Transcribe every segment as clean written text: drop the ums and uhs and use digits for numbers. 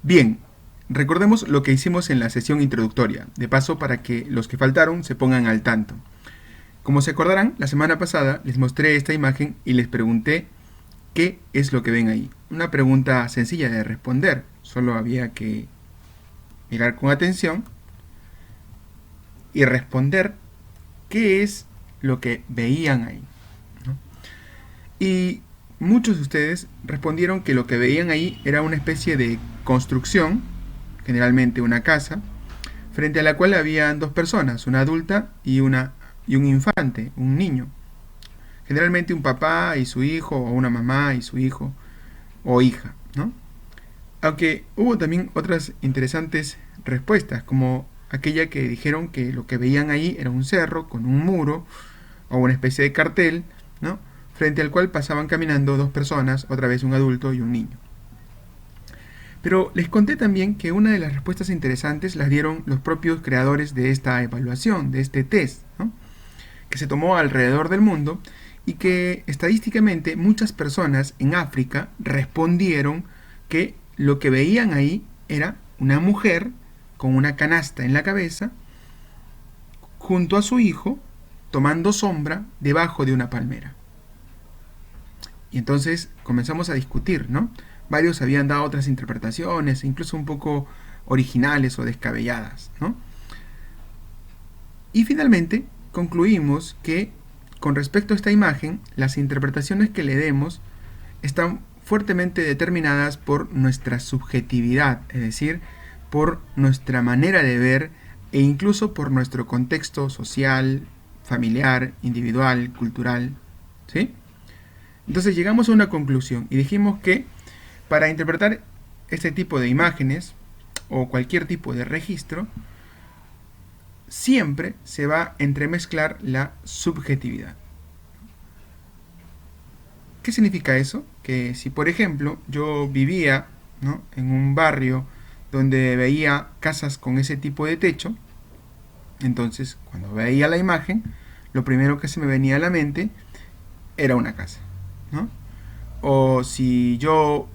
Bien, recordemos lo que hicimos en la sesión introductoria, de paso para que los que faltaron se pongan al tanto. Como se acordarán, la semana pasada les mostré esta imagen y les pregunté qué es lo que ven ahí. Una pregunta sencilla de responder, solo había que mirar con atención y responder qué es lo que veían ahí, ¿no? Y muchos de ustedes respondieron que lo que veían ahí era una especie de construcción, generalmente una casa, frente a la cual habían dos personas, una adulta y un infante, un niño. Generalmente un papá y su hijo, o una mamá y su hijo o hija, ¿no? Aunque hubo también otras interesantes respuestas, como aquella que dijeron que lo que veían ahí era un cerro con un muro o una especie de cartel, ¿no? Frente al cual pasaban caminando dos personas, otra vez un adulto y un niño. Pero les conté también que una de las respuestas interesantes las dieron los propios creadores de esta evaluación, de este test, ¿no? Que se tomó alrededor del mundo y que estadísticamente muchas personas en África respondieron que lo que veían ahí era una mujer con una canasta en la cabeza junto a su hijo tomando sombra debajo de una palmera. Y entonces comenzamos a discutir, ¿no? Varios habían dado otras interpretaciones, incluso un poco originales o descabelladas, ¿no? Y finalmente concluimos que con respecto a esta imagen, las interpretaciones que le demos están fuertemente determinadas por nuestra subjetividad, es decir, por nuestra manera de ver e incluso por nuestro contexto social, familiar, individual, cultural, ¿sí? Entonces llegamos a una conclusión y dijimos que para interpretar este tipo de imágenes o cualquier tipo de registro, siempre se va a entremezclar la subjetividad. ¿Qué significa eso? Que si por ejemplo yo vivía, ¿no?, en un barrio donde veía casas con ese tipo de techo, entonces cuando veía la imagen, lo primero que se me venía a la mente era una casa, ¿no? O si yo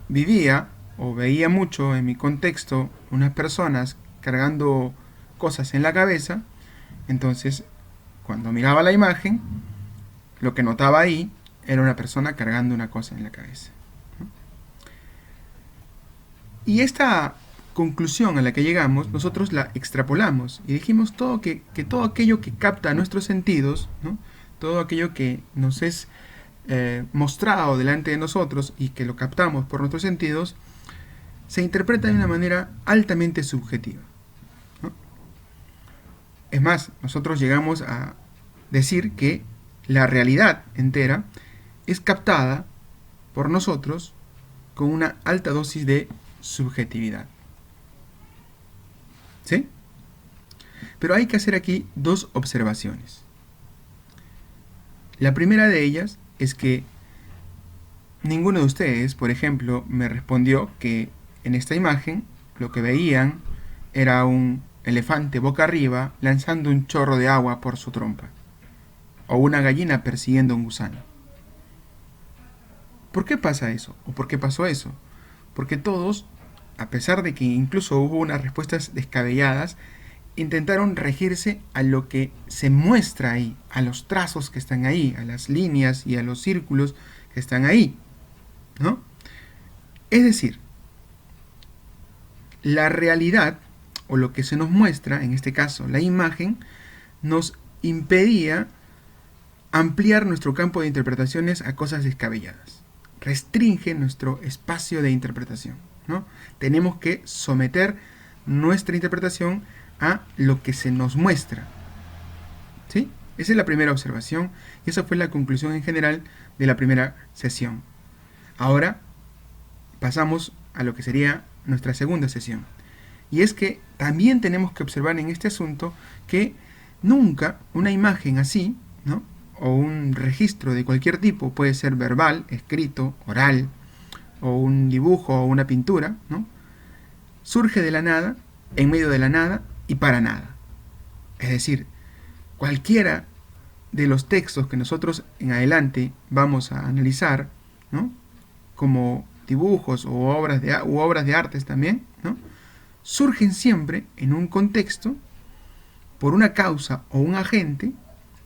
vivía o veía mucho en mi contexto unas personas cargando cosas en la cabeza, entonces cuando miraba la imagen, lo que notaba ahí era una persona cargando una cosa en la cabeza. Y esta conclusión a la que llegamos, nosotros la extrapolamos y dijimos que todo aquello que capta nuestros sentidos, ¿no?, todo aquello que nos es mostrado delante de nosotros y que lo captamos por nuestros sentidos, se interpreta de una manera altamente subjetiva, ¿no? Es más, nosotros llegamos a decir que la realidad entera es captada por nosotros con una alta dosis de subjetividad. ¿Sí? Pero hay que hacer aquí dos observaciones. La primera de ellas es que ninguno de ustedes, por ejemplo, me respondió que en esta imagen lo que veían era un elefante boca arriba lanzando un chorro de agua por su trompa, o una gallina persiguiendo un gusano. ¿Por qué pasa eso? ¿O por qué pasó eso? Porque todos, a pesar de que incluso hubo unas respuestas descabelladas, intentaron regirse a lo que se muestra ahí, a los trazos que están ahí, a las líneas y a los círculos que están ahí, ¿no? Es decir, la realidad, o lo que se nos muestra, en este caso la imagen, nos impedía ampliar nuestro campo de interpretaciones a cosas descabelladas. Restringe nuestro espacio de interpretación, ¿no? Tenemos que someter nuestra interpretación a lo que se nos muestra, ¿sí? Esa es la primera observación y esa fue la conclusión en general de la primera sesión. Ahora pasamos a lo que sería nuestra segunda sesión. Y es que también tenemos que observar en este asunto que nunca una imagen así, ¿no?, o un registro de cualquier tipo, puede ser verbal, escrito, oral, o un dibujo o una pintura, ¿no?, surge de la nada, en medio de la nada y para nada. Es decir, cualquiera de los textos que nosotros en adelante vamos a analizar, ¿no?, como dibujos u obras de artes también, ¿no? Surgen siempre en un contexto, por una causa o un agente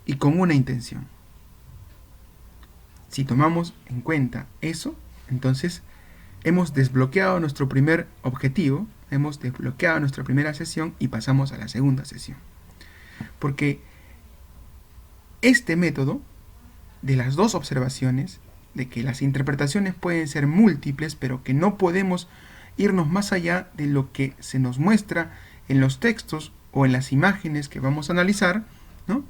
y con una intención. Si tomamos en cuenta eso, entonces hemos desbloqueado nuestro primer objetivo, hemos desbloqueado nuestra primera sesión y pasamos a la segunda sesión. Porque este método de las dos observaciones, de que las interpretaciones pueden ser múltiples, pero que no podemos irnos más allá de lo que se nos muestra en los textos o en las imágenes que vamos a analizar, ¿no?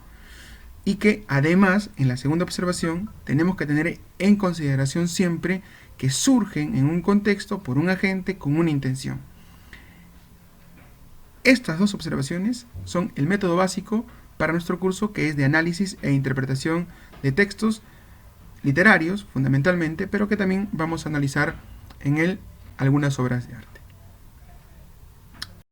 Y que además, en la segunda observación, tenemos que tener en consideración siempre que surgen en un contexto por un agente con una intención. Estas dos observaciones son el método básico para nuestro curso, que es de análisis e interpretación de textos literarios, fundamentalmente, pero que también vamos a analizar en él algunas obras de arte.